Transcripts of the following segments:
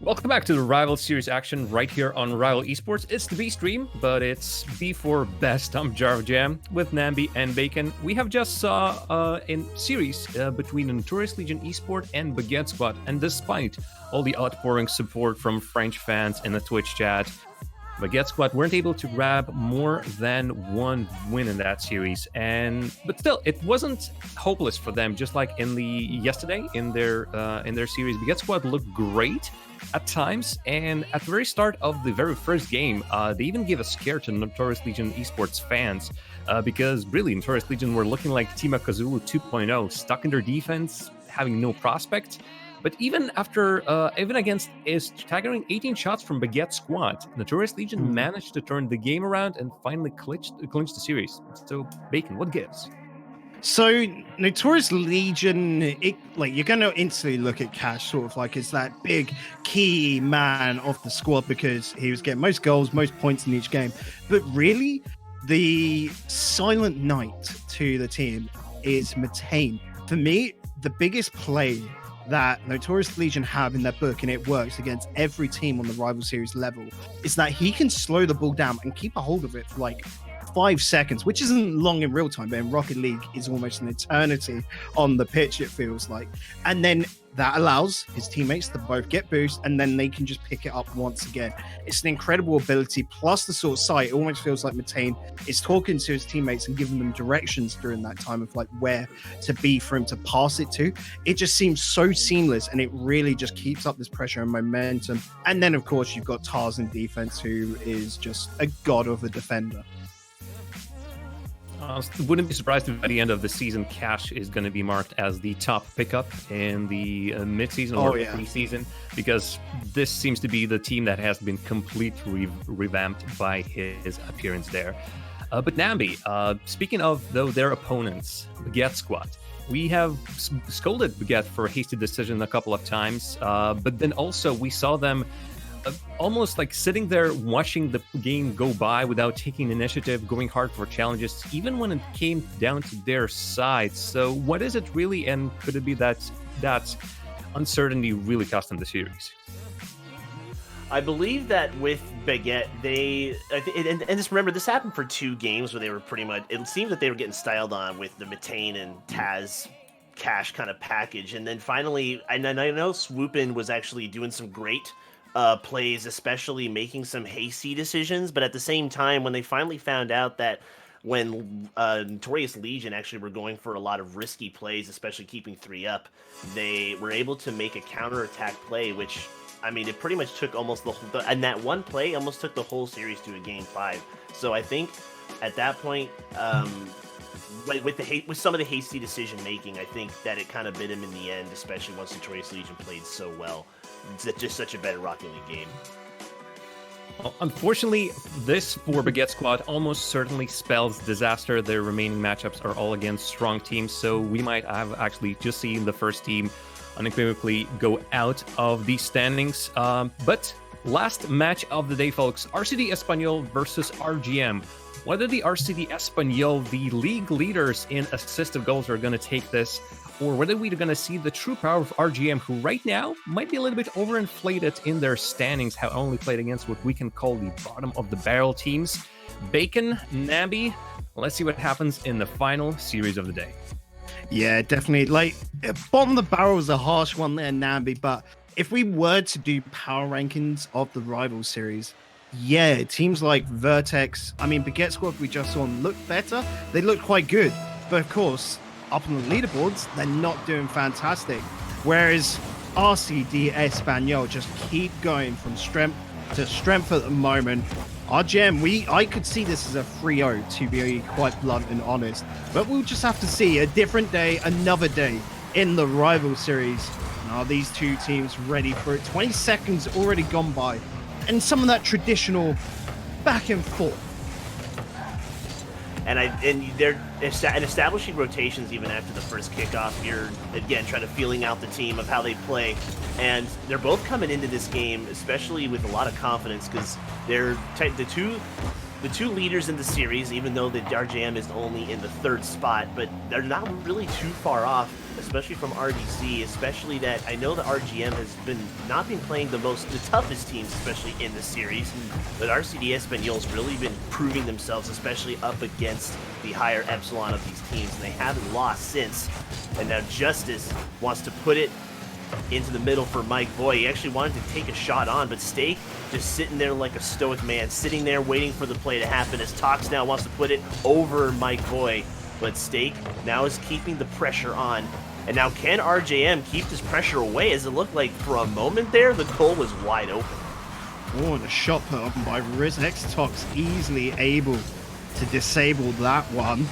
Welcome back to the Rival Series action right here on Rival Esports. It's the B stream, but it's B for best. I'm RJM with Nambi and Bacon. We have just saw in series between the Notorious Legion Esport and Baguette Squad, and despite all the outpouring support from French fans in the Twitch chat, Baguette Squad weren't able to grab more than one win in that series, but still, it wasn't hopeless for them. Just like in yesterday in their series, Baguette Squad looked great at times, and at the very start of the very first game, they even gave a scare to Notorious Legion Esports fans because really Notorious Legion were looking like Team Akazulu 2.0, stuck in their defense, having no prospect. But even against staggering 18 shots from Baguette Squad, Notorious Legion managed to turn the game around and finally clinched the series. So, Bacon, what gives? So, Notorious Legion, you're going to instantly look at Cash sort of like as that big key man of the squad because he was getting most goals, most points in each game. But really, the silent night to the team is Matane. For me, the biggest play that Notorious Legion have in their book, and it works against every team on the Rival Series level, is that he can slow the ball down and keep a hold of it for like 5 seconds, which isn't long in real time, but in Rocket League is almost an eternity on the pitch, it feels like. And then that allows his teammates to both get boost, and then they can just pick it up once again. It's an incredible ability, plus the sort of sight. It almost feels like Matane is talking to his teammates and giving them directions during that time of like where to be for him to pass it to. It just seems so seamless, and it really just keeps up this pressure and momentum. And then, of course, you've got Tars in defense, who is just a god of a defender. Wouldn't be surprised if by the end of the season, Cash is going to be marked as the top pickup in the mid-season or pre-season, because this seems to be the team that has been completely revamped by his appearance there. But Nambi, speaking of their opponents, Baguette Squad, we have scolded Baguette for a hasty decision a couple of times, but then also we saw them almost like sitting there watching the game go by without taking initiative, going hard for challenges, even when it came down to their side. So what is it really, and could it be that uncertainty really cost them the series? I believe that with Baguette, and just remember, this happened for 2 games where they were pretty much, it seemed that they were getting styled on with the Matane and Taz Cash kind of package. And then finally, I know Swoopin was actually doing some great plays, especially making some hasty decisions, but at the same time, when they finally found out that when Notorious Legion actually were going for a lot of risky plays, especially keeping 3 up, they were able to make a counterattack play, which, I mean, it pretty much took almost and that one play almost took the whole series to a game 5. So I think at that point, with some of the hasty decision making, I think that it kind of bit him in the end, especially once Notorious Legion played so well. It's just such a better Rocket League game. Well, unfortunately, this for Baguette Squad almost certainly spells disaster. Their remaining matchups are all against strong teams, so we might have actually just seen the first team unequivocally go out of these standings. But last match of the day, folks, RCD Espanyol versus RJM. Whether the RCD Espanyol, the league leaders in assisted goals, are going to take this, or whether we're going to see the true power of RJM, who right now might be a little bit overinflated in their standings, have only played against what we can call the bottom of the barrel teams. Bacon, Nambi, let's see what happens in the final series of the day. Yeah, definitely. Like, bottom of the barrel is a harsh one there, Nambi, but if we were to do power rankings of the Rival Series, yeah, teams like Vertex, I mean, Baguette Squad we just saw look better. They look quite good, but of course, up on the leaderboards, they're not doing fantastic. Whereas RCD Espanyol just keep going from strength to strength at the moment. RJM, I could see this as a 3-0, to be quite blunt and honest. But we'll just have to see a different day, another day in the Rival Series. And are these two teams ready for it? 20 seconds already gone by. And some of that traditional back and forth. And they're establishing rotations even after the first kickoff. You're, again, trying to feeling out the team of how they play. And they're both coming into this game, especially with a lot of confidence, because they're the two the two leaders in the series, even though the RJM is only in the 3rd spot, but they're not really too far off, especially from RDC, especially that I know the RGM has not been playing the toughest teams, especially in the series, but RCD Espanyol's really been proving themselves, especially up against the higher epsilon of these teams, and they haven't lost since. And now Justice wants to put it into the middle for Mike Boy. He actually wanted to take a shot on, but Steak just sitting there like a stoic man, sitting there waiting for the play to happen as Tox now wants to put it over Mike Boy. But Steak now is keeping the pressure on. And now can RJM keep this pressure away, as it looked like for a moment there, the goal was wide open. Oh, and a shot put up by Rizex. Tox easily able to disable that one.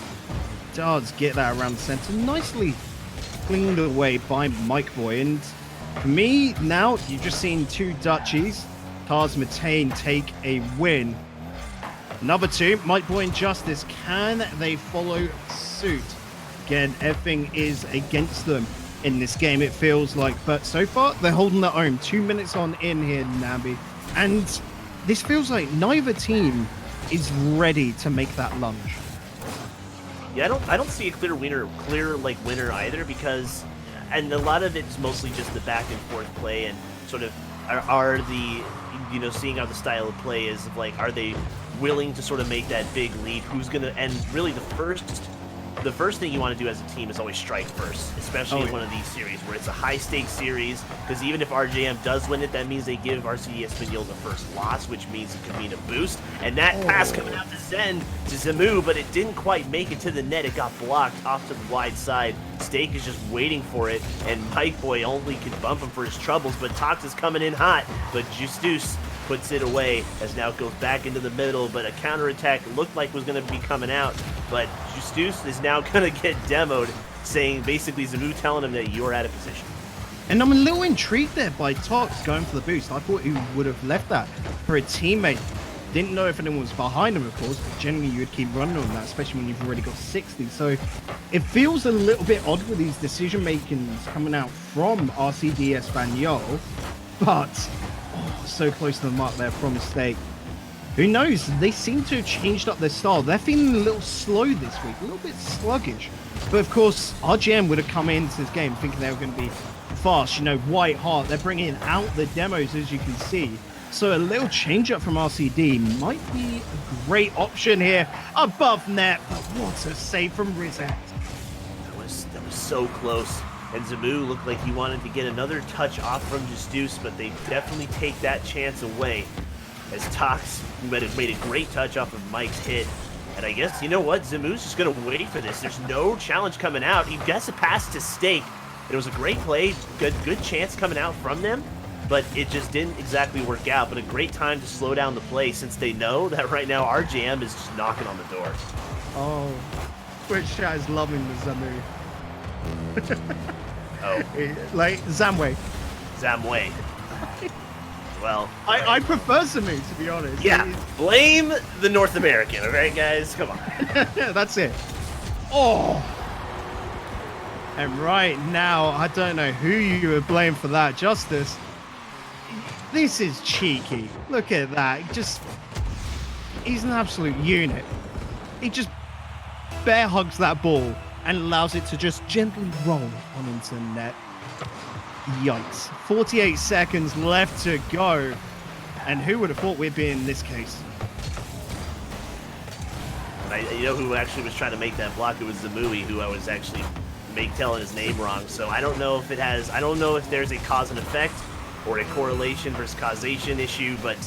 Does get that around the center. Nicely cleaned away by Mike Boy. And for me, now you've just seen two Dutchies. Tars Matane take a win. Number 2, Mike Boy and Justice. Can they follow suit? Again, everything is against them in this game, it feels like. But so far, they're holding their own. 2 minutes on in here, Nambi. And this feels like neither team is ready to make that lunge. Yeah, I don't see a clear winner either, because, and a lot of it's mostly just the back and forth play and sort of are the, you know, seeing how the style of play is, like, are they willing to sort of make that big lead? Who's gonna, and really the first thing you want to do as a team is always strike first, especially in one of these series where it's a high-stakes series, because even if RJM does win it, that means they give RCD Espanyol the first loss, which means it could mean a boost. And that pass coming out to Zen to Zamu, but it didn't quite make it to the net. It got blocked off to the wide side. Steak is just waiting for it, and Mike Boy only can bump him for his troubles, but Tox is coming in hot, but Justice puts it away as now it goes back into the middle, but a counterattack looked like was going to be coming out, but Justice is now going to get demoed, saying basically Zamu telling him that you're out of position. And I'm a little intrigued there by Tox going for the boost. I thought he would have left that for a teammate. Didn't know if anyone was behind him, of course, but generally you would keep running on that, especially when you've already got 60. So it feels a little bit odd with these decision makings coming out from RCD Espanyol, but so close to the mark there from Mistake. Who knows? They seem to have changed up their style. They're feeling a little slow this week, a little bit sluggish. But of course, RGM would have come into this game thinking they were going to be fast, you know, white hot. They're bringing out the demos, as you can see. So a little change up from RCD might be a great option here. Above net, but what a save from Rizet. That was so close. And Zamu looked like he wanted to get another touch off from Justice, but they definitely take that chance away. As Tox made a great touch off of Mike's hit. And I guess, you know what, Zamu's just going to wait for this. There's no challenge coming out. He gets a pass to Steak. It was a great play, good chance coming out from them, but it just didn't exactly work out. But a great time to slow down the play, since they know that right now RJM is just knocking on the door. Oh, Twitch chat is loving the Zamu. Like Zamway. Well, I prefer Zamu, to be honest. Yeah, blame the North American, all right, guys? Come on. That's it. Oh. And right now, I don't know who you would blame for that. Justice. This is cheeky. Look at that. He's an absolute unit. He just bear hugs that ball and allows it to just gently roll on into the net. Yikes. 48 seconds left to go. And who would have thought we'd be in this case? You know who actually was trying to make that block? It was Zamui, who I was actually telling his name wrong. So I don't know if there's a cause and effect or a correlation versus causation issue, but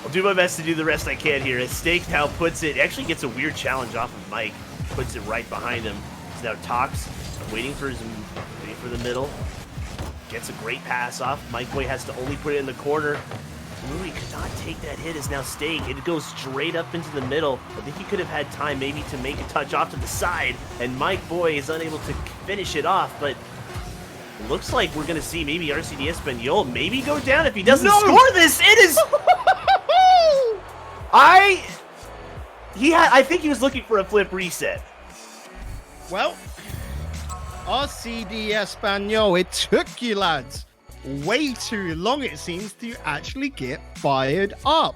I'll do my best to do the rest I can here. As Steak now puts it, actually gets a weird challenge off of Mike, puts it right behind him. So now Tox waiting for the middle, gets a great pass off. Mike Boy has to only put it in the corner. Louis could not take that hit as now Steak. It goes straight up into the middle. I think he could have had time maybe to make a touch off to the side, and Mike Boy is unable to finish it off, but it looks like we're going to see maybe RCD Espanyol maybe go down if he doesn't score this. It is... I think he was looking for a flip reset. Well, RCD Espanyol, it took you, lads, way too long, it seems, to actually get fired up.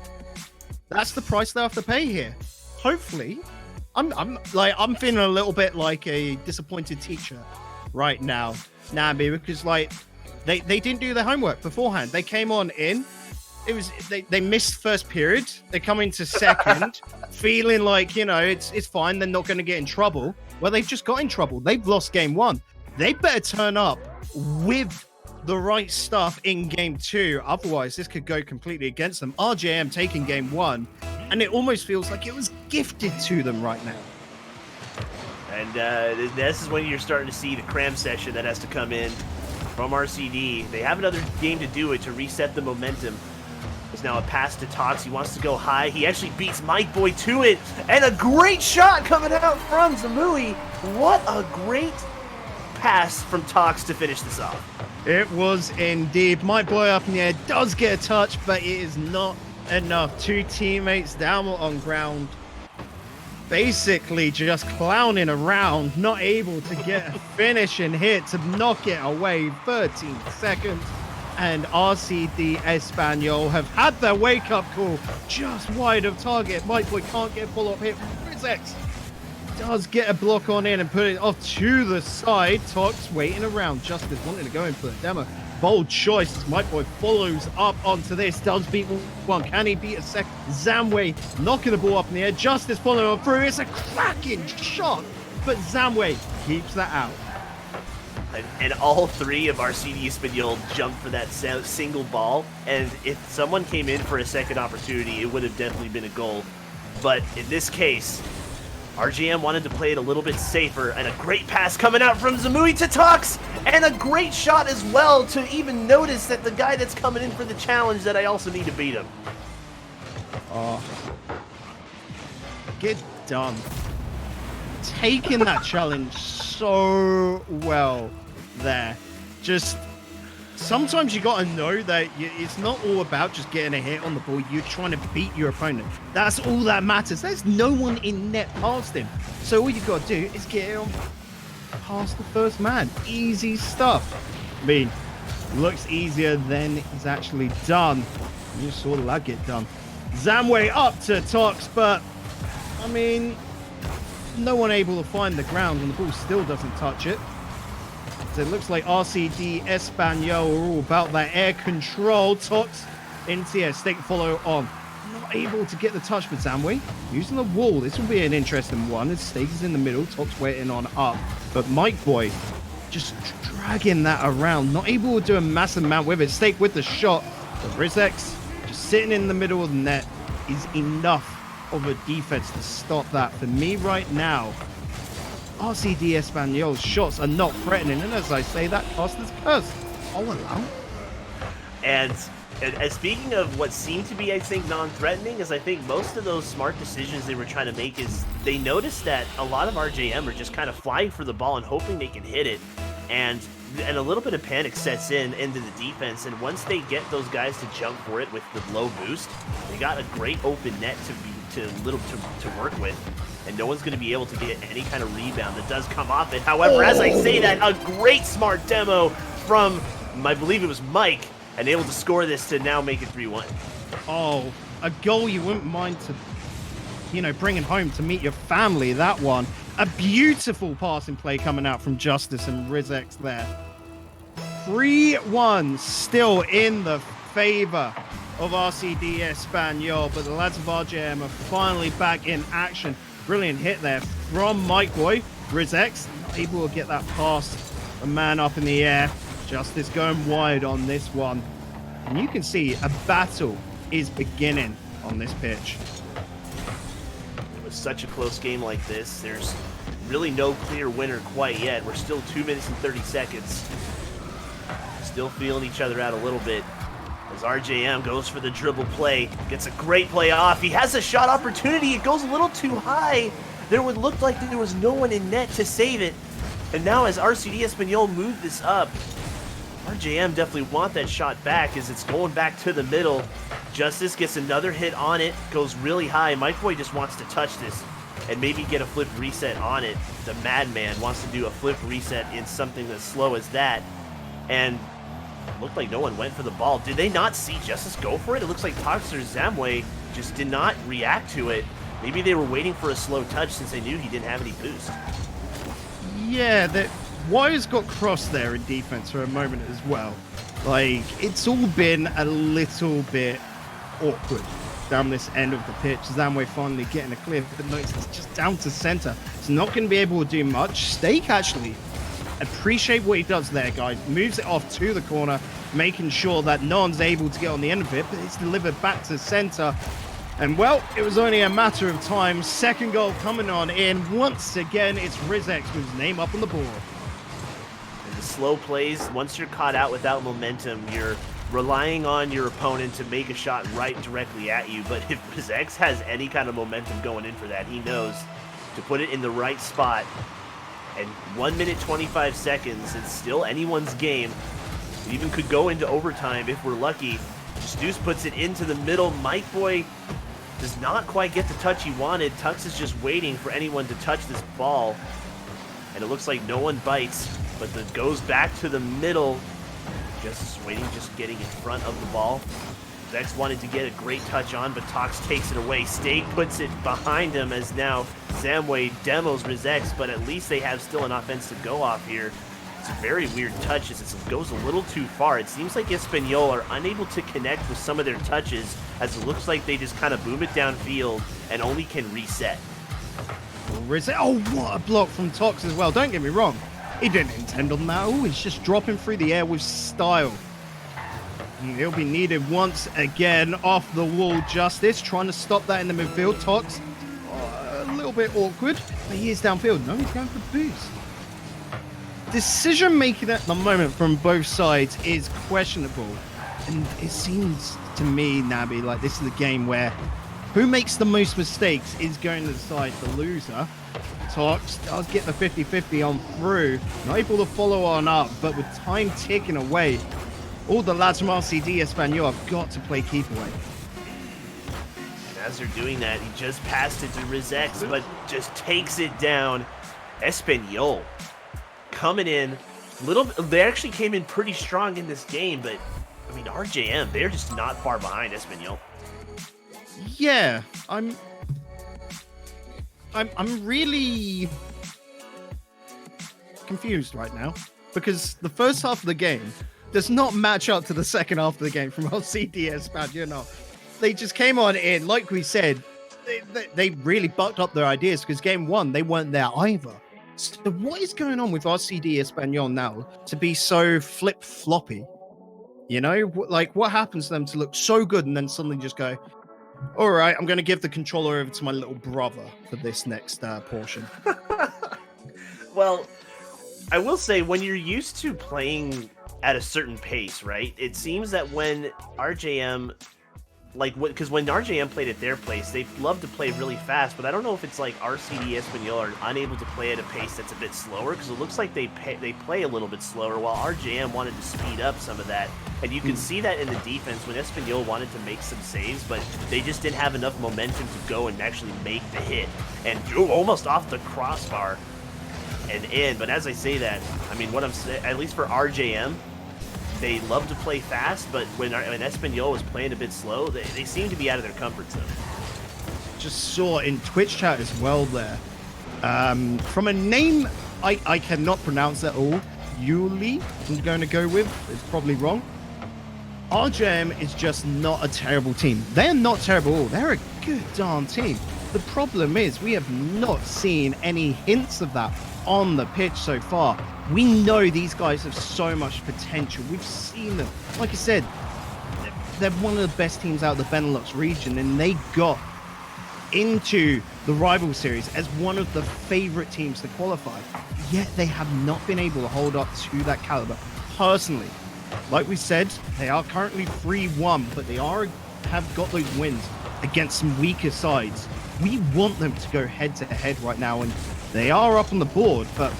That's the price they have to pay here. Hopefully, I'm feeling a little bit like a disappointed teacher right now, Nambi, because like they didn't do their homework beforehand. They came on in. It was they missed first period. They come into second, feeling like, you know, it's fine. They're not going to get in trouble. Well, they've just got in trouble. They've lost game one. They better turn up with the right stuff in game two. Otherwise, this could go completely against them. RJM taking game one, and it almost feels like it was gifted to them right now. And this is when you're starting to see the cram session that has to come in from RCD. They have another game to do it to reset the momentum. There's now a pass to Tox. He wants to go high. He actually beats Mike Boy to it. And a great shot coming out from Zamui. What a great pass from Tox to finish this off. It was indeed. Mike Boy up in the air does get a touch, but it is not enough. Two teammates down on ground, basically just clowning around, not able to get a finishing hit to knock it away. 13 seconds. And RCD Espanyol have had their wake-up call just wide of target. Mike Boy can't get a follow-up hit. Rizex does get a block on in and put it off to the side. Tox waiting around. Justice wanting to go in for the demo. Bold choice. Mike Boy follows up onto this. Does beat one. Can he beat a second? Zamway knocking the ball up in the air. Justice following on through. It's a cracking shot, but Zamway keeps that out. And all three of RCD Espanyol jumped for that single ball. And if someone came in for a second opportunity, it would have definitely been a goal. But in this case, RJM wanted to play it a little bit safer. And a great pass coming out from Zamui to Tox. And a great shot as well to even notice that the guy that's coming in for the challenge, that I also need to beat him. Oh, get done. Taking that challenge so well there. Just sometimes you got to know that it's not all about just getting a hit on the ball. You're trying to beat your opponent. That's all that matters. There's no one in net past him. So all you got to do is get him past the first man. Easy stuff. I mean, looks easier than he's actually done. You just saw the lad get done. Zamway up to Tox, but I mean, no one able to find the ground and the ball still doesn't touch it. So it looks like RCD Espanyol are all about that air control. Tox into the air, Stake follow on. Not able to get the touch with Zamway. Using the wall, this will be an interesting one. As Stake is in the middle, Tox waiting on up. But Mike Boy just dragging that around. Not able to do a massive amount with it. Stake with the shot. But Rizex just sitting in the middle of the net is enough of a defense to stop that. For me right now, RCD Espanyol's shots are not threatening, and as I say, that cost is cursed. I'll allow. And speaking of what seemed to be, I think, non-threatening, is I think most of those smart decisions they were trying to make is they noticed that a lot of RJM are just kind of flying for the ball and hoping they can hit it, and a little bit of panic sets into the defense. And once they get those guys to jump for it with the low boost, they got a great open net to work with. And no one's going to be able to get any kind of rebound that does come off it. However, as I say that, a great smart demo from, I believe it was Mike, and able to score this to now make it 3-1. Oh, a goal you wouldn't mind to, you know, bringing home to meet your family, that one. A beautiful passing play coming out from Justice and Rizex there. 3-1 still in the favor of RCD Espanyol, but the lads of RJM are finally back in action. Brilliant hit there from Mike Boy. Rizex not able to get that past a man up in the air. Justice going wide on this one. And you can see a battle is beginning on this pitch. It was such a close game like this. There's really no clear winner quite yet. We're still 2 minutes and 30 seconds. Still feeling each other out a little bit. As RJM goes for the dribble play, gets a great play off. He has a shot opportunity. It goes a little too high. There would look like there was no one in net to save it. And now as RCD Espanyol moved this up, RJM definitely want that shot back as it's going back to the middle. Justice gets another hit on it, goes really high. Mike Boy just wants to touch this and maybe get a flip reset on it. The madman wants to do a flip reset in something as slow as that. And looked like no one went for the ball. Did they not see Justice go for it? It looks like Tox or Zamway just did not react to it. Maybe they were waiting for a slow touch since they knew he didn't have any boost. Yeah, the wires got crossed there in defense for a moment as well. Like, it's all been a little bit awkward down this end of the pitch. Zamway finally getting a clear, but notice it's just down to center. It's not going to be able to do much. Stake actually appreciate what he does there, guys. Moves it off to the corner, making sure that no one's able to get on the end of it, but it's delivered back to center. And well, it was only a matter of time. Second goal coming on in. Once again, it's Rizex with his name up on the board. And the slow plays, once you're caught out without momentum, you're relying on your opponent to make a shot right directly at you. But if Rizex has any kind of momentum going in for that, he knows to put it in the right spot. And 1 minute 25 seconds, it's still anyone's game. It even could go into overtime if we're lucky. Deuce puts it into the middle. Mike Boy does not quite get the touch he wanted. Tux is just waiting for anyone to touch this ball. And it looks like no one bites, but it goes back to the middle. Just waiting, just getting in front of the ball. Zex wanted to get a great touch on, but Tox takes it away. Stake puts it behind him as now Zamway demos Rizex, but at least they have still an offense to go off here. It's a very weird touch as it goes a little too far. It seems like Espanyol are unable to connect with some of their touches as it looks like they just kind of boom it downfield and only can reset. Oh, what a block from Tox as well. Don't get me wrong. He didn't intend on that. Oh, he's just dropping through the air with style. And he'll be needed once again. Off the wall justice. Trying to stop that in the midfield. Tox, a little bit awkward. But he is downfield. No, he's going for boost. Decision making at the moment from both sides is questionable. And it seems to me, Nabi, like this is a game where who makes the most mistakes is going to decide the loser. Tox does get the 50-50 on through. Not able to follow on up, but with time ticking away, all the lads from RCD Espanyol have got to play keep away. And as they're doing that, he just passed it to Rizex, but just takes it down. Espanyol coming in. They actually came in pretty strong in this game, but I mean, RJM, they're just not far behind Espanyol. Yeah, I'm really confused right now because the first half of the game does not match up to the second half of the game from RCD Espanyol. They just came on in, like we said, they really bucked up their ideas because game one, they weren't there either. So what is going on with RCD Espanyol now to be so flip-floppy? You know, like what happens to them to look so good and then suddenly just go, all right, I'm going to give the controller over to my little brother for this next portion. Well, I will say when you're used to playing at a certain pace, right? It seems that when RJM, because when RJM played at their place, they love to play really fast, but I don't know if it's like RCD Espanyol are unable to play at a pace that's a bit slower, because it looks like they play a little bit slower, while RJM wanted to speed up some of that. And you can see that in the defense when Espanyol wanted to make some saves, but they just didn't have enough momentum to go and actually make the hit. And almost off the crossbar and in. But as I say that, I mean, what I'm saying, at least for RJM, they love to play fast, but when Espanyol was playing a bit slow, they seem to be out of their comfort zone. Just saw in Twitch chat as well there. From a name I cannot pronounce at all. Yuli, I'm going to go with. It's probably wrong. RJM is just not a terrible team. They're not terrible at all. They're a good darn team. The problem is we have not seen any hints of that on the pitch so far. We know these guys have so much potential. We've seen them. Like I said, they're one of the best teams out of the Benelux region, and they got into the rival series as one of the favorite teams to qualify. Yet they have not been able to hold up to that caliber. Personally, like we said, they are currently 3-1, but they have got those wins against some weaker sides. We want them to go head-to-head right now, and they are up on the board, but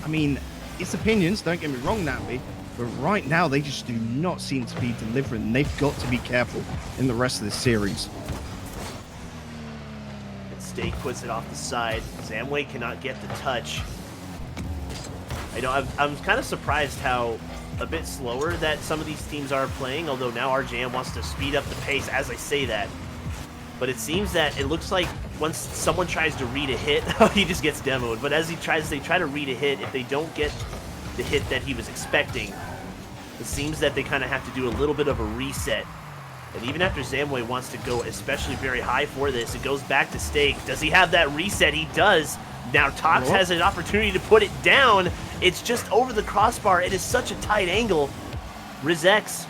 I mean, it's opinions, don't get me wrong, Natalie, but right now they just do not seem to be delivering, and they've got to be careful in the rest of this series. And Stake puts it off the side. Zamway cannot get the touch. I know I'm kind of surprised how a bit slower that some of these teams are playing, although now RJM wants to speed up the pace as I say that. But it seems that it looks like once someone tries to read a hit, he just gets demoed. But as they try to read a hit, if they don't get the hit that he was expecting, it seems that they kind of have to do a little bit of a reset. And even after Zamway wants to go especially very high for this, it goes back to Stake. Does he have that reset? He does. Now Tox has an opportunity to put it down. It's just over the crossbar. It is such a tight angle. RizX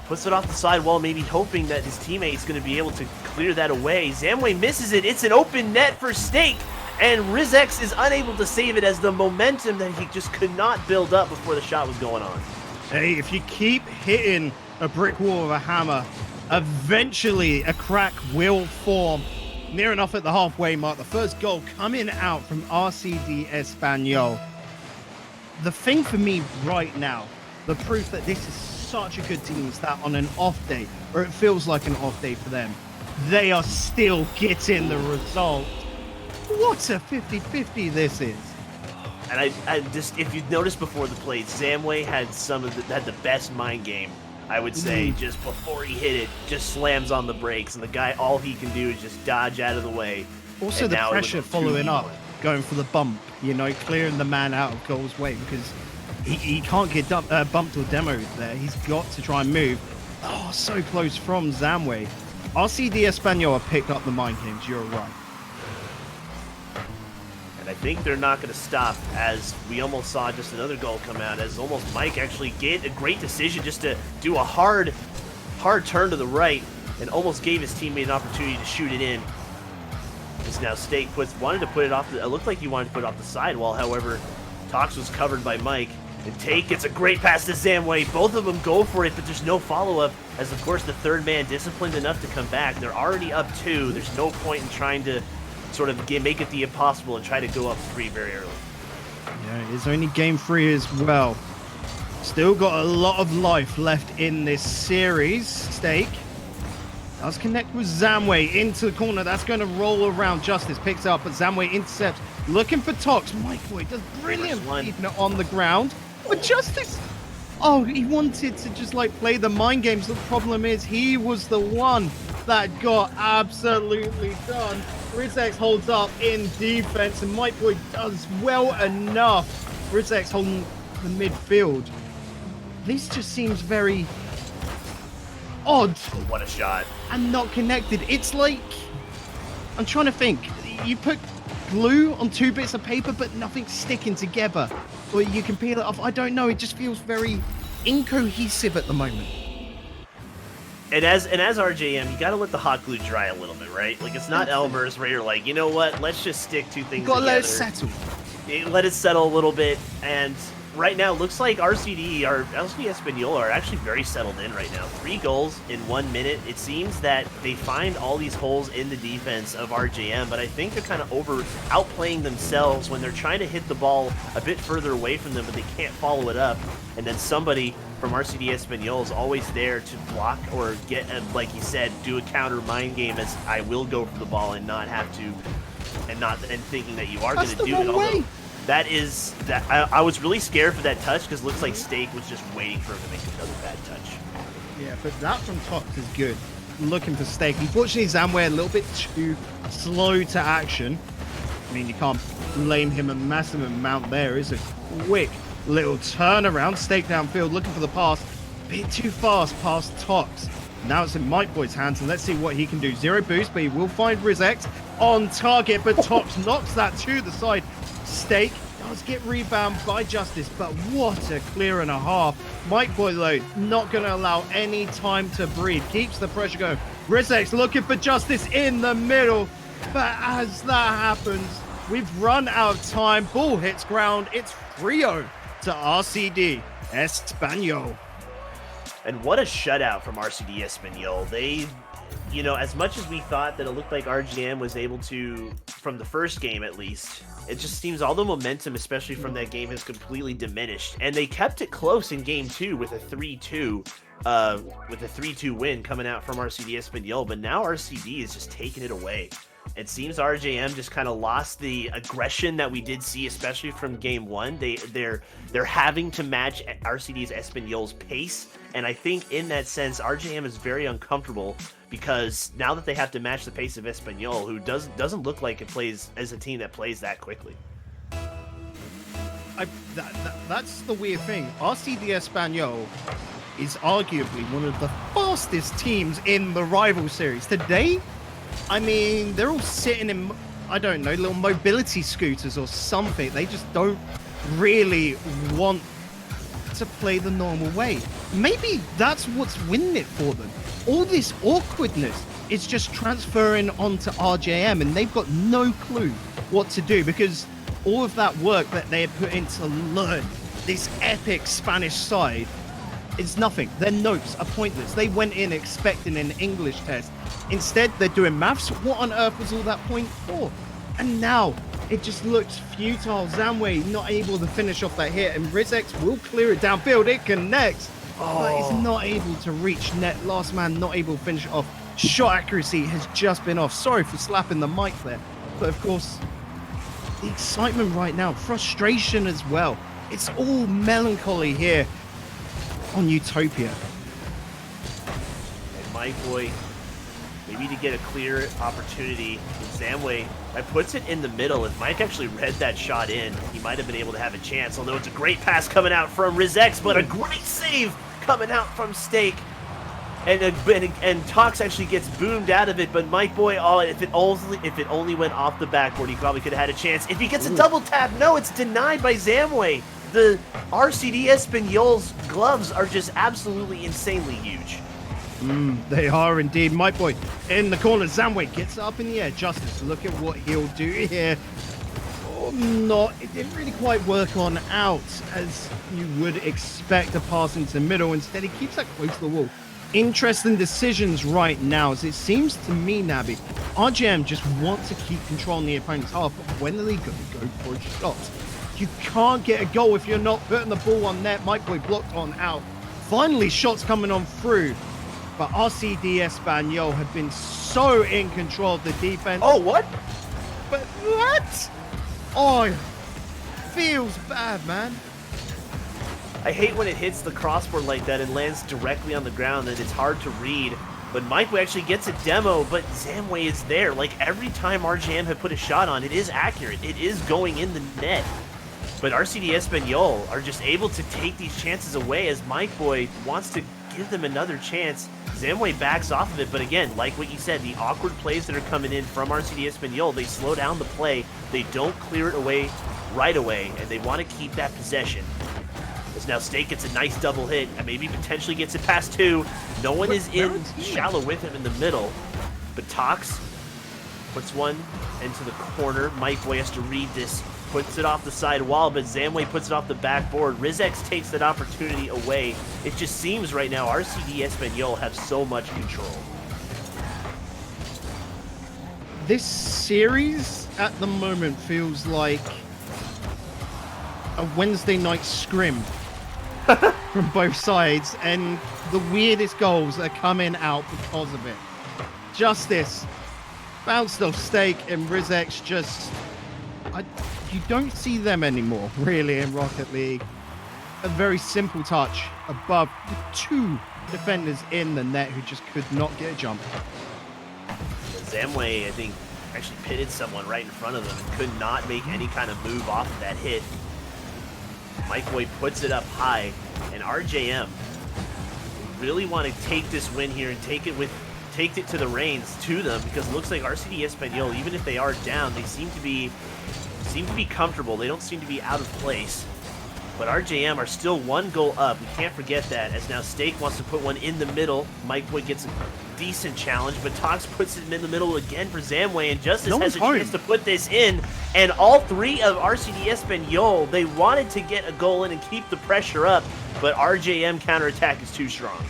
puts it off the sidewall, maybe hoping that his teammate's going to be able to clear that away. Zamway misses it. It's an open net for Stake. And RizX is unable to save it as the momentum that he just could not build up before the shot was going on. Hey, if you keep hitting a brick wall with a hammer, eventually a crack will form. Near enough at the halfway mark, the first goal coming out from RCD Espanyol. The thing for me right now, the proof that this is such a good team is that on an off day, or it feels like an off day for them, they are still getting the result. What a 50-50 this is. And I just, if you noticed before the play, Zamway had had the best mind game, I would say, just before he hit it, just slams on the brakes, and the guy, all he can do is just dodge out of the way. Also, the pressure following up, going for the bump, you know, clearing the man out of goal's way, because he can't get bumped or demoed there. He's got to try and move. Oh, so close from Zamway. RCD Espanyol have picked up the mind games, you're right. And I think they're not going to stop, as we almost saw just another goal come out, as almost Mike actually get a great decision just to do a hard turn to the right and almost gave his teammate an opportunity to shoot it in. It's now Stake wanted to put it off, it looked like he wanted to put it off the sidewall, however, Tox was covered by Mike. And Take gets a great pass to Zamway. Both of them go for it, but there's no follow-up, as of course the third man disciplined enough to come back. They're already up 2. There's no point in trying to sort of make it the impossible and try to go up 3 very early. Yeah, it's only game 3 as well. Still got a lot of life left in this series. Stake does connect with Zamway into the corner. That's going to roll around. Justice picks up, but Zamway intercepts. Looking for Tox. Mike Boy does brilliant keeping it on the ground. But Justice, oh, he wanted to just like play the mind games. The problem is he was the one that got absolutely done. RizX holds up in defense, and Mike Boy does well enough. RizX holding the midfield. This just seems very odd. What a shot. And not connected. It's like, I'm trying to think. You put glue on 2 bits of paper, but nothing's sticking together. Or you can peel it off. I don't know. It just feels very incohesive at the moment. And as RJM, you gotta let the hot glue dry a little bit, right? Like, it's not Elmer's where you're like, you know what, let's just stick 2 things together. Let it settle. Let it settle a little bit, and right now, it looks like RCD Espanyol are actually very settled in right now. 3 goals in 1 minute. It seems that they find all these holes in the defense of RJM, but I think they're kind of outplaying themselves when they're trying to hit the ball a bit further away from them, but they can't follow it up. And then somebody from RCD Espanyol is always there to block or get, like you said, do a counter mind game, as I will go for the ball and not have to, and thinking that you are going to do it. Although I was really scared for that touch, because it looks like Stake was just waiting for him to make another bad touch. Yeah, but that from Tox is good. Looking for Stake. Unfortunately, Zamway a little bit too slow to action. I mean, you can't blame him a massive amount there. It's a quick little turnaround. Stake downfield, looking for the pass. Bit too fast past Tox. Now it's in Mike Boy's hands, and let's see what he can do. 0 boost, but he will find RizX on target, but Tox knocks that to the side. Stake does get rebound by Justice, but what a clear and a half. Mike Boy, though, not going to allow any time to breathe. Keeps the pressure going. RizX looking for Justice in the middle, but as that happens, we've run out of time. Ball hits ground. It's 3-0 to RCD Espanyol. And what a shutout from RCD Espanyol. They, you know, as much as we thought that it looked like RJM was able to, from the first game at least, it just seems all the momentum, especially from that game, has completely diminished. And they kept it close in game 2 with a 3-2 win coming out from RCD Espanyol. But now RCD is just taking it away. It seems RJM just kind of lost the aggression that we did see, especially from game 1. They're having to match RCD's Espanyol's pace, and I think in that sense, RJM is very uncomfortable because now that they have to match the pace of Espanyol, who doesn't look like it plays as a team that plays that quickly. That's the weird thing. RCD Espanyol is arguably one of the fastest teams in the rival series. Today, I mean, they're all sitting in, I don't know, little mobility scooters or something. They just don't really want to play the normal way. Maybe that's what's winning it for them. All this awkwardness is just transferring onto RJM, and they've got no clue what to do because all of that work that they had put in to learn this epic Spanish side is nothing. Their notes are pointless. They went in expecting an English test. Instead, they're doing maths. What on earth was all that point for? And now it just looks futile. Zamwe not able to finish off that hit, and Rizex will clear it downfield. It connects, but is not able to reach net. Last man not able to finish it off. Shot accuracy has just been off. Sorry for slapping the mic there, but of course, the excitement right now, frustration as well. It's all melancholy here on Utopia. And my boy, maybe to get a clear opportunity with Zamwe, puts it in the middle. If Mike actually read that shot in, he might have been able to have a chance, although it's a great pass coming out from Rizex, but a great save coming out from Steak. And Tox actually gets boomed out of it, but Mike Boy, if it only went off the backboard, he probably could have had a chance. If he gets a double tap, no, it's denied by Zamwe. The RCD Espanyol's gloves are just absolutely insanely huge. They are indeed. Mike Boy in the corner. Zamwe gets up in the air. Justice, look at what he'll do here. Or not. It didn't really quite work on out as you would expect a pass into the middle. Instead, he keeps that close to the wall. Interesting decisions right now, as it seems to me, Nabi, RJM just want to keep controlling the opponent's half, but when are they going to go for a shot? You can't get a goal if you're not putting the ball on net. Mike Boy blocked on out. Finally, shots coming on through, but RCD Espanyol have been so in control of the defense. Oh, what? But what? Oh, feels bad, man. I hate when it hits the crossboard like that and lands directly on the ground, and it's hard to read. But Mike actually gets a demo, but Zamwe is there. Like, every time RJM had put a shot on, it is accurate. It is going in the net. But RCD Espanyol are just able to take these chances away as Mike Boy wants to give them another chance. Zamwe backs off of it, but again, like what you said, the awkward plays that are coming in from RCD Espanyol, they slow down the play. They don't clear it away right away, and they want to keep that possession. As now Steak gets a nice double hit, and maybe potentially gets it past 2. No one is in shallow with him in the middle, but Tox puts one into the corner. Mike Boy has to read this, puts it off the side wall, but Zamwe puts it off the backboard. Rizex takes that opportunity away. It just seems right now RCD Espanyol have so much control. This series at the moment feels like a Wednesday night scrim from both sides, and the weirdest goals are coming out because of it. Justice bounced off Steak, and Rizex just... you don't see them anymore, really, in Rocket League. A very simple touch above the 2 defenders in the net who just could not get a jump. Zamwe, I think, actually pitted someone right in front of them and could not make any kind of move off of that hit. Mike Boy puts it up high, and RJM really want to take this win here and take it to the reins to them, because it looks like RCD Espanyol, even if they are down, they seem to be comfortable. They don't seem to be out of place. But RJM are still 1 goal up. We can't forget that, as now Steak wants to put one in the middle. Mike Boy gets a decent challenge, but Tox puts it in the middle again for Zamwe, and Justice has a chance to put this in. And all 3 of RCD Espanyol, they wanted to get a goal in and keep the pressure up, but RJM counterattack is too strong.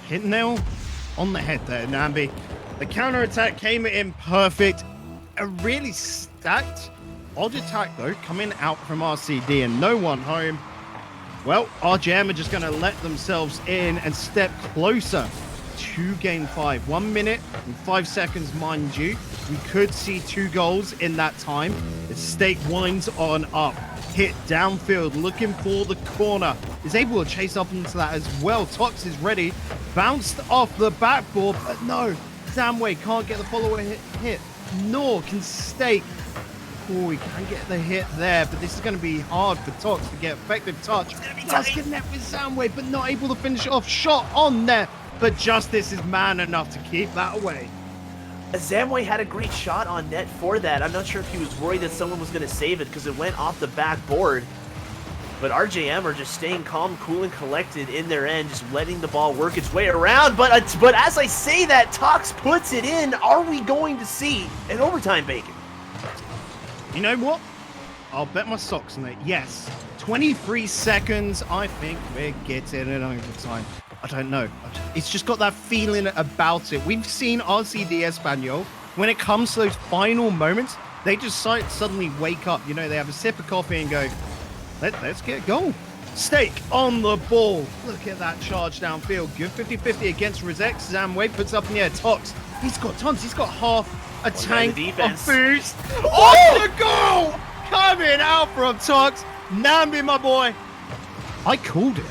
Hit nail on the head there, Nambi. The counterattack came in perfect. A really stacked odd attack, though, coming out from RCD, and no one home. Well, RJM are just going to let themselves in and step closer to game 5. 1 minute and 5 seconds, mind you. We could see 2 goals in that time. The Stake winds on up. Hit downfield, looking for the corner. Is able to chase up into that as well. Tox is ready. Bounced off the backboard, but no. Zamway can't get the follower hit. Nor can Stake. Oh, he can get the hit there, but this is going to be hard for Tox to get effective touch. Does connect with Zamway, but not able to finish it off. Shot on net, but Justice is man enough to keep that away. Zamway had a great shot on net for that. I'm not sure if he was worried that someone was going to save it because it went off the backboard. But RJM are just staying calm, cool, and collected in their end, just letting the ball work its way around. But as I say that, Tox puts it in. Are we going to see an overtime, Bacon? You know what? I'll bet my socks on it. Yes. 23 seconds. I think we're getting an overtime. I don't know. It's just got that feeling about it. We've seen RCD Espanyol. When it comes to those final moments, they just suddenly wake up. You know, they have a sip of coffee and go, let's get a goal. Stake on the ball. Look at that charge downfield. Good 50-50 against Rizex. Zamway puts up in the air. Tox. He's got tons. He's got half a tank of boost. Oh, the goal! Coming out from Tox. Nambi, my boy. I called it.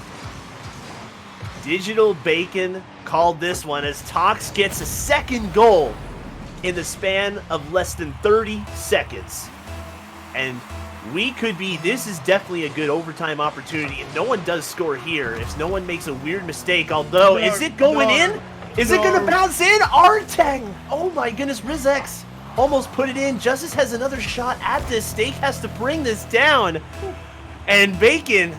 Digital Bacon called this one as Tox gets a second goal in the span of less than 30 seconds. And this is definitely a good overtime opportunity. If no one does score here, if no one makes a weird mistake, although, is it going in? Is it going to bounce in? Artang! Oh my goodness, Rizex almost put it in. Justice has another shot at this. Stake has to bring this down. And Bacon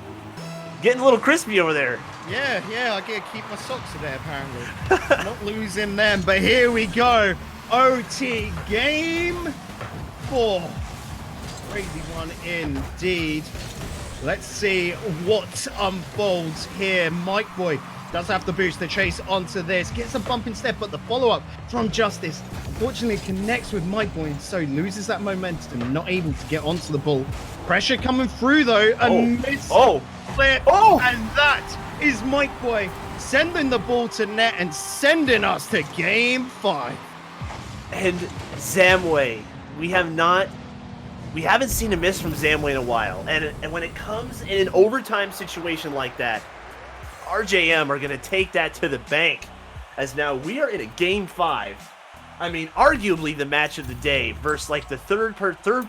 getting a little crispy over there. Yeah, I gotta keep my socks there, apparently. Not losing them, but here we go. OT game 4. Crazy one indeed. Let's see what unfolds here. Mike Boy does have the boost to chase onto this. Gets a bump instead, but the follow-up from Justice fortunately connects with Mike Boy and so loses that momentum, not able to get onto the ball. Pressure coming through though, and flip, and that is Mike Boy sending the ball to net and sending us to game 5. And Zamway, we haven't seen a miss from Zamway in a while. And when it comes in an overtime situation like that, RJM are going to take that to the bank, as now we are in a game 5. I mean, arguably the match of the day versus like the third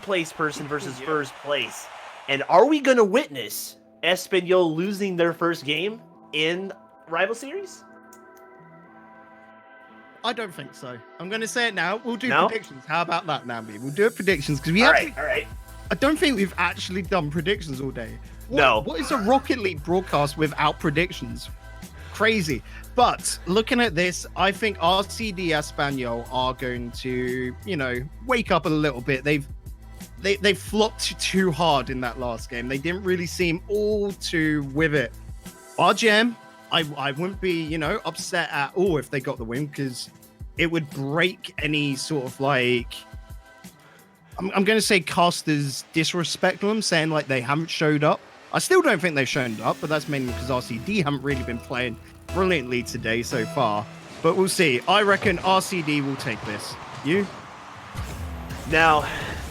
place person versus first place. And are we going to witness Espanyol losing their first game in Rival Series? I don't think so. I'm going to say it now. We'll do predictions. How about that, Nambi? We'll do it predictions because all right. I don't think we've actually done predictions all day. What is a Rocket League broadcast without predictions? Crazy. But looking at this, I think RCD Espanyol are going to, wake up a little bit. They flopped too hard in that last game. They didn't really seem all too with it. RJM, I wouldn't be, upset at all if they got the win because it would break any sort of I'm going to say casters disrespect them, saying like they haven't showed up. I still don't think they've shown up, but that's mainly because RCD haven't really been playing brilliantly today so far. But we'll see. I reckon RCD will take this. You? Now,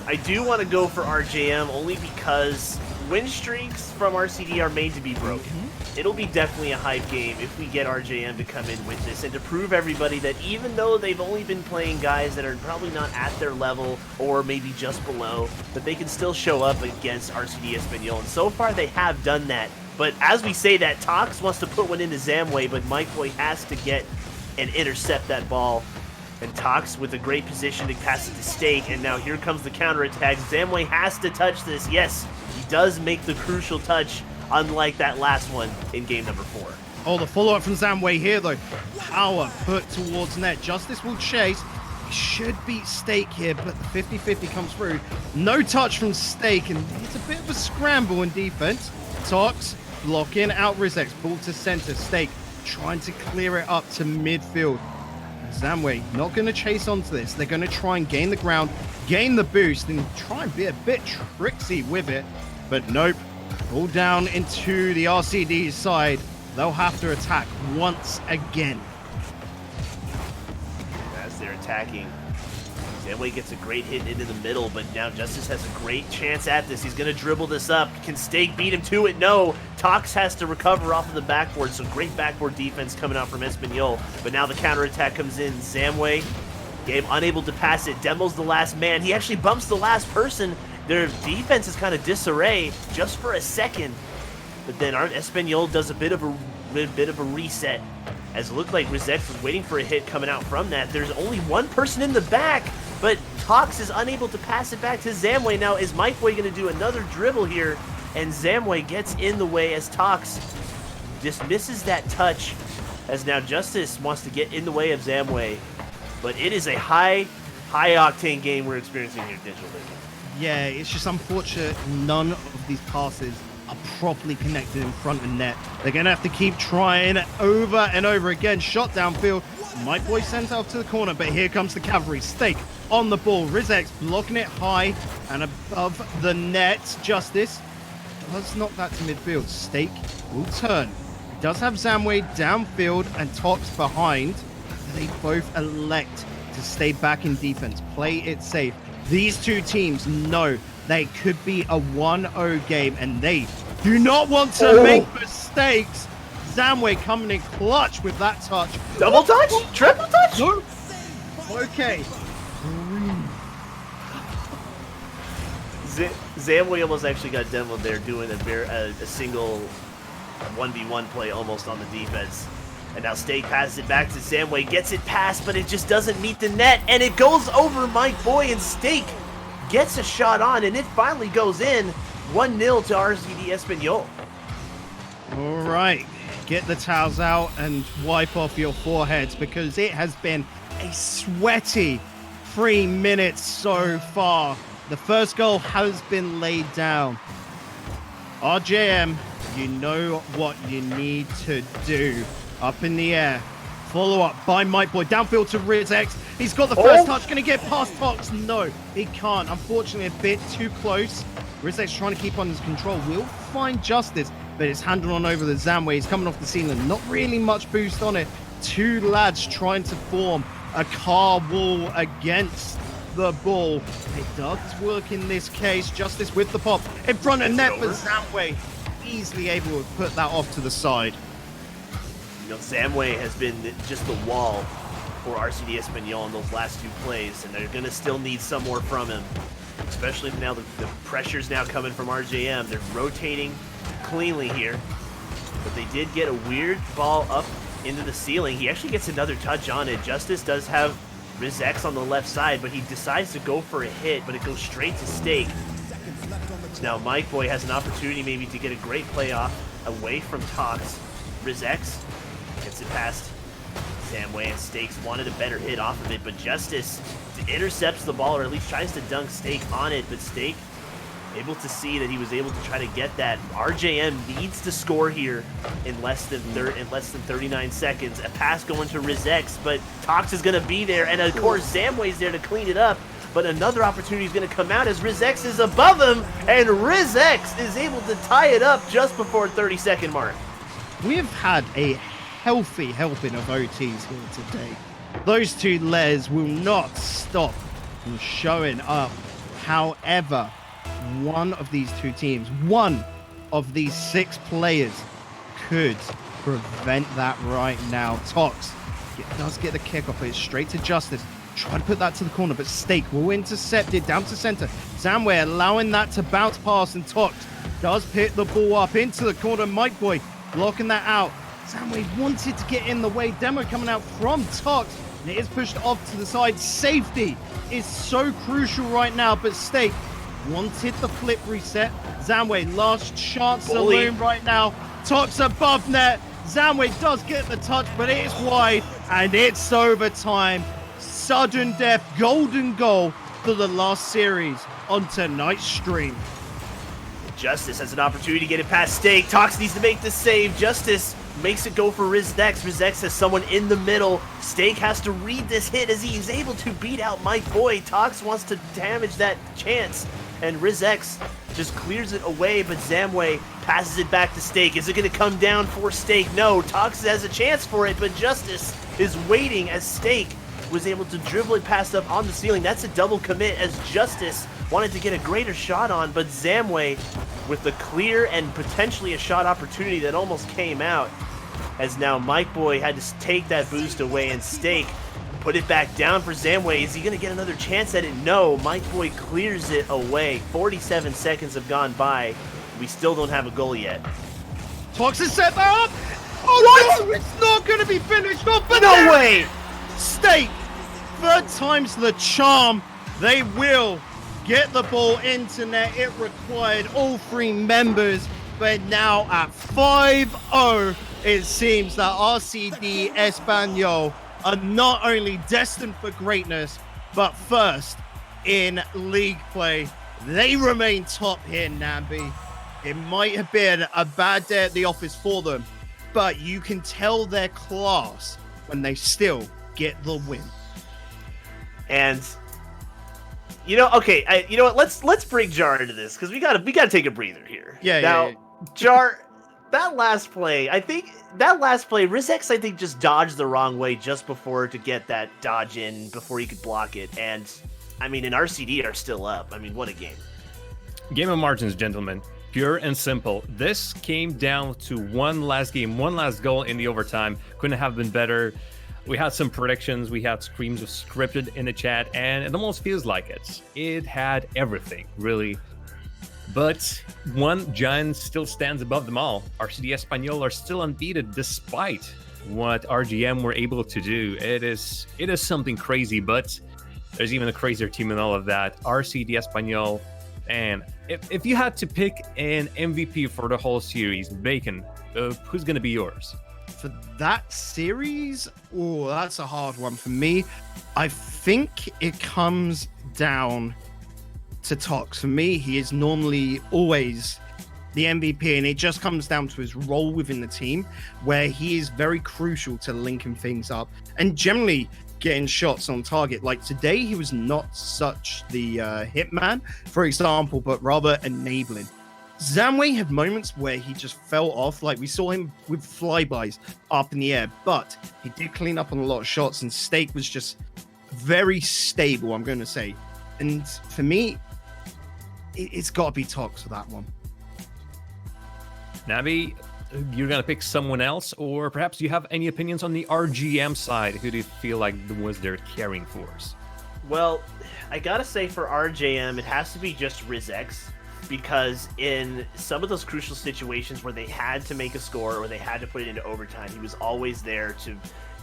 I do want to go for RJM only because win streaks from RCD are made to be broken. It'll be definitely a hype game if we get RJM to come in with this and to prove everybody that even though they've only been playing guys that are probably not at their level or maybe just below, that they can still show up against RCD Espanyol. And so far they have done that. But as we say that, Tox wants to put one into Zamway, but Mike Boy has to get and intercept that ball. And Tox with a great position to pass it to Stake. And now here comes the counterattack. Zamway has to touch this. Yes, he does make the crucial touch, unlike that last one in game number 4. Oh, the follow-up from Zamway here, though. Power put towards net. Justice will chase. He should beat Stake here, but the 50-50 comes through. No touch from Stake, and it's a bit of a scramble in defense. Tox blocking out Rizex. Ball to center. Stake trying to clear it up to midfield. Zamway not going to chase onto this. They're going to try and gain the ground, gain the boost, and try and be a bit tricksy with it. But nope. All down into the RCD side. They'll have to attack once again. attacking. Zamway gets a great hit into the middle, but now Justice has a great chance at this. He's going to dribble this up. Can Steak beat him to it? No. Tox has to recover off of the backboard, so great backboard defense coming out from Espanyol. But now the counterattack comes in. Zamway, Gabe unable to pass it. Demo's the last man. He actually bumps the last person. Their defense is kind of disarray just for a second. But then Espanyol does a bit of a reset. As it looked like Rizex was waiting for a hit coming out from that. There's only one person in the back, but Tox is unable to pass it back to Zamway. Now, is Mike Boy going to do another dribble here? And Zamway gets in the way as Tox just misses that touch, as now Justice wants to get in the way of Zamway. But it is a high-octane game we're experiencing here, Digital Vision. Yeah, it's just unfortunate none of these passes are properly connected in front of net. They're going to have to keep trying over and over again. Shot downfield. Mike Boy sends out to the corner, but here comes the cavalry. Steak on the ball. Rizex blocking it high and above the net. Justice does knock that to midfield. Steak will turn. He does have Zamway downfield and Tox behind. They both elect to stay back in defense, play it safe. These two teams know they could be a 1-0 game, and they do not want to make mistakes. Zamway coming in clutch with that touch. Double touch? Triple touch? No. Okay. Zamway almost actually got demoed there doing a single 1v1 play almost on the defense. And now Steak passes it back to Zamway, gets it past, but it just doesn't meet the net, and it goes over Mike Boy, and Steak gets a shot on, and it finally goes in. 1-0 to RCD Espanyol. All right, get the towels out and wipe off your foreheads, because it has been a sweaty 3 minutes so far. The first goal has been laid down. RJM, you know what you need to do. Up in the air. Follow up by Mike Boy. Downfield to Rizex. He's got the first touch. Going to get past Tox. No, he can't. Unfortunately, a bit too close. Rizex trying to keep on his control. Will find Justice, but it's handed on over the Zamway. He's coming off the ceiling. Not really much boost on it. Two lads trying to form a car wall against the ball. It does work in this case. Justice with the pop in front of net, but Zamway easily able to put that off to the side. You know, Zamway has been just the wall for RCD Espanyol in those last two plays, and they're going to still need some more from him, especially now the pressure's now coming from RJM. They're rotating cleanly here, but they did get a weird ball up into the ceiling. He actually gets another touch on it. Justice does have Rizex on the left side, but he decides to go for a hit, but it goes straight to Steak. So now Mike Boy has an opportunity maybe to get a great play off away from Tox. Rizex gets it past Zamway, and Steaks wanted a better hit off of it, but Justice intercepts the ball, or at least tries to dunk Steak on it, but Steak able to see that he was able to try to get that. RJM needs to score here in less than 39 seconds. A pass going to Rizex, but Tox is going to be there, and of course Zamway's there to clean it up, but another opportunity is going to come out as Rizex is above him, and Rizex is able to tie it up just before 30-second mark. We have had a healthy helping of OTs here today. Those two layers will not stop from showing up. However, one of these two teams, one of these 6 players could prevent that right now. Tox does get the kickoff, but it's straight to Justice. Try to put that to the corner, but Steak will intercept it down to center. Zamway allowing that to bounce past, and Tox does pick the ball up into the corner. Mike Boy blocking that out. Zamway wanted to get in the way. Demo coming out from Tox, and it is pushed off to the side. Safety is so crucial right now, but Steak wanted the flip reset. Zamway, last chance saloon right now. Tox above net. Zamway does get the touch, but it is wide, and it's overtime. Sudden death, golden goal for the last series on tonight's stream. Justice has an opportunity to get it past Steak. Tox needs to make the save. Justice makes it go for Rizex. Rizex has someone in the middle. Steak has to read this hit as he is able to beat out Mike Boy. Tox wants to damage that chance, and Rizex just clears it away, but Zamway passes it back to Steak. Is it going to come down for Steak? No, Tox has a chance for it, but Justice is waiting as Steak was able to dribble it past up on the ceiling. That's a double commit as Justice wanted to get a greater shot on, but Zamway with the clear and potentially a shot opportunity that almost came out, as now Mike Boy had to take that boost away and Stake put it back down for Zamway. Is he going to get another chance at it? No, Mike Boy clears it away. 47 seconds have gone by. We still don't have a goal yet. Tox is set up. Oh, no, it's not going to be finished off. But no way! Stake, third time's the charm. They will get the ball into net. It required all three members, but now at 5-0, it seems that RCD Espanyol are not only destined for greatness, but first in league play. They remain top here, Nambi. It might have been a bad day at the office for them, but you can tell their class when they still get the win. And you know, okay, you know what? Let's bring Jar into this because we gotta take a breather here. Yeah. Jar, that last play, Rizex, I think, just dodged the wrong way just before to get that dodge in before he could block it. And, I mean, and RCD are still up. I mean, what a game. Game of margins, gentlemen. Pure and simple. This came down to one last game, one last goal in the overtime. Couldn't have been better. We had some predictions. We had screams of scripted in the chat, and it almost feels like it. It had everything, really. But one giant still stands above them all. RCD Espanyol are still unbeaten despite what RJM were able to do. It is something crazy, but there's even a crazier team in all of that. RCD Espanyol. And if you had to pick an MVP for the whole series, Bacon, who's going to be yours? For that series, that's a hard one for me. I think it comes down to Tox. For me, he is normally always the MVP, and it just comes down to his role within the team, where he is very crucial to linking things up and generally getting shots on target. Like today, he was not such the hitman, for example, but rather enabling. Zamway had moments where he just fell off, like we saw him with flybys up in the air, but he did clean up on a lot of shots, and Stake was just very stable, I'm going to say. And for me, it's got to be Tox for that one. Navi, you're going to pick someone else, or perhaps you have any opinions on the RGM side? Who do you feel like was their carrying force? Well, I got to say for RJM, it has to be just Rizex, because in some of those crucial situations where they had to make a score or they had to put it into overtime, he was always there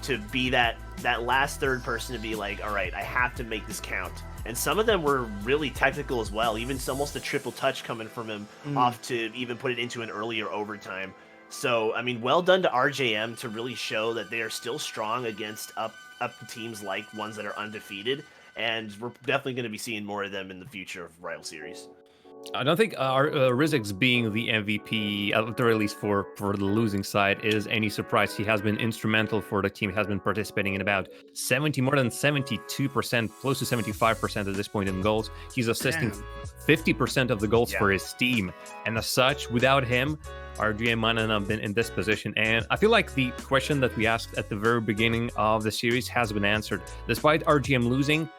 to be that last third person to be like, all right, I have to make this count. And some of them were really technical as well, even almost a triple touch coming from him off to even put it into an earlier overtime. So, I mean, well done to RJM to really show that they are still strong against up teams like ones that are undefeated. And we're definitely going to be seeing more of them in the future of Rival Series. I don't think Rizex being the MVP, at the very least for the losing side, is any surprise. He has been instrumental for the team. He has been participating in about more than 72%, close to 75% at this point in goals. He's assisting 50% of the goals for his team. And as such, without him, RJM might not have been in this position. And I feel like the question that we asked at the very beginning of the series has been answered. Despite RJM losing,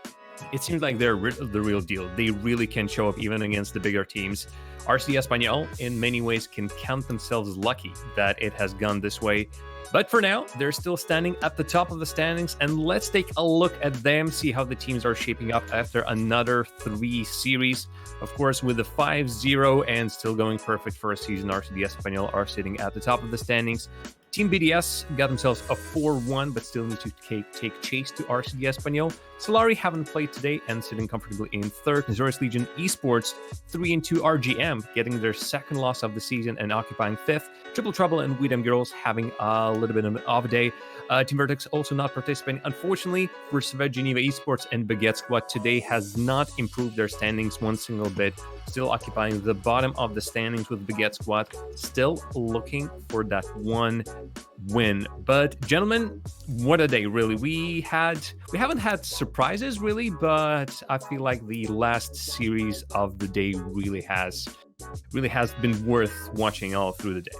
it seems like they're the real deal. They really can show up even against the bigger teams. RCD Espanyol, in many ways, can count themselves lucky that it has gone this way. But for now, they're still standing at the top of the standings. And let's take a look at them, see how the teams are shaping up after another 3 series. Of course, with the 5-0 and still going perfect for a season, RCD Espanyol are sitting at the top of the standings. Team BDS got themselves a 4-1, but still need to take chase to RCD Espanyol. Solari haven't played today and sitting comfortably in third. Azores Legion Esports 3-2 RGM, getting their second loss of the season and occupying fifth. Triple Trouble and We Dem Girls having a little bit of an off day. Team Vertex also not participating. Unfortunately, for Svet Geneva Esports and Baguette Squad today has not improved their standings one single bit. Still occupying the bottom of the standings with Baguette Squad. Still looking for that one win. But gentlemen, what a day, really. We haven't had surprises really, but I feel like the last series of the day really has been worth watching all through the day.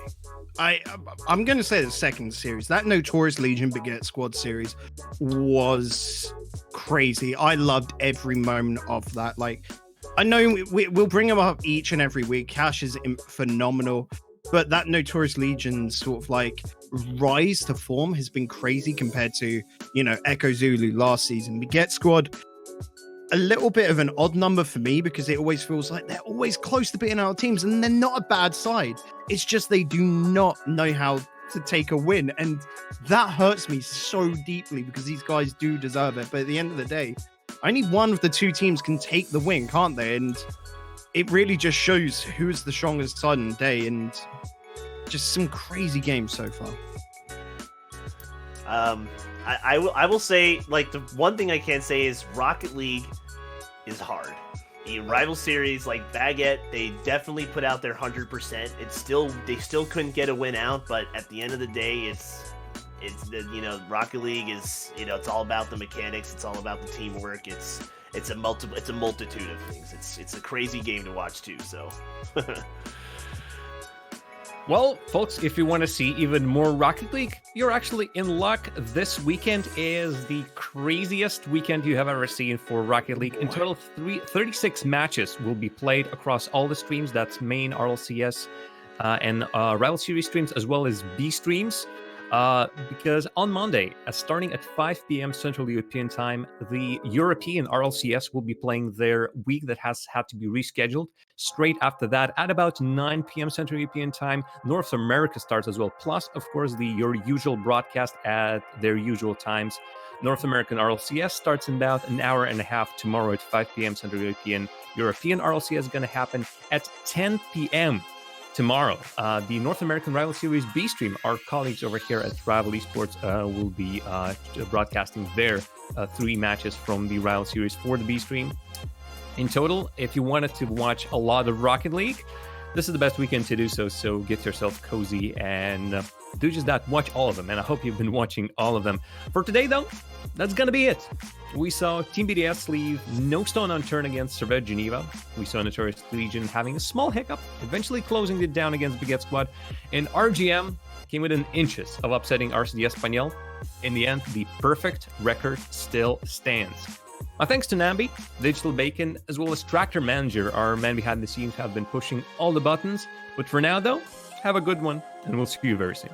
I'm going to say the second series, that Notorious Legion Beget Squad series was crazy. I loved every moment of that. Like, I know we'll bring them up each and every week. Cash is phenomenal, but that Notorious Legion sort of like rise to form has been crazy compared to, Echo Zulu last season. Beget Squad, a little bit of an odd number for me because it always feels like they're always close to beating our teams, and they're not a bad side. It's just they do not know how to take a win, and that hurts me so deeply because these guys do deserve it. But at the end of the day, only one of the two teams can take the win, can't they? And it really just shows who's the strongest side in the day, and just some crazy games so far. I will say, like, the one thing I can say is Rocket League is hard. The rival series like Baguette, they definitely put out their 100%. They still couldn't get a win out, but at the end of the day, it's the Rocket League is it's all about the mechanics. It's all about the teamwork. It's a multitude of things. It's a crazy game to watch too. So. Well, folks, if you want to see even more Rocket League, you're actually in luck. This weekend is the craziest weekend you have ever seen for Rocket League. In total, 36 matches will be played across all the streams. That's main, RLCS, and Rival Series streams, as well as B streams. Because on Monday, starting at 5 p.m. Central European Time, the European RLCS will be playing their week that has had to be rescheduled. Straight after that, at about 9 p.m. Central European Time, North America starts as well. Plus, of course, your usual broadcast at their usual times. North American RLCS starts in about an hour and a half tomorrow at 5 p.m. Central European. European RLCS is going to happen at 10 p.m. tomorrow. The North American Rival Series B stream, our colleagues over here at Rival Esports will be broadcasting their 3 matches from the Rival Series for the B stream. In total, if you wanted to watch a lot of Rocket League, this is the best weekend to do so. So get yourself cozy and do just that. Watch all of them. And I hope you've been watching all of them. For today, though, that's going to be it. We saw Team BDS leave no stone unturned against Servette Geneva. We saw Notorious Legion having a small hiccup, eventually closing it down against Beget Squad. And RJM came within inches of upsetting RCD Espanyol. In the end, the perfect record still stands. My thanks to Nambi, Digital Bacon, as well as Tractor Manager, our man behind the scenes, have been pushing all the buttons. But for now, though, have a good one, and we'll see you very soon.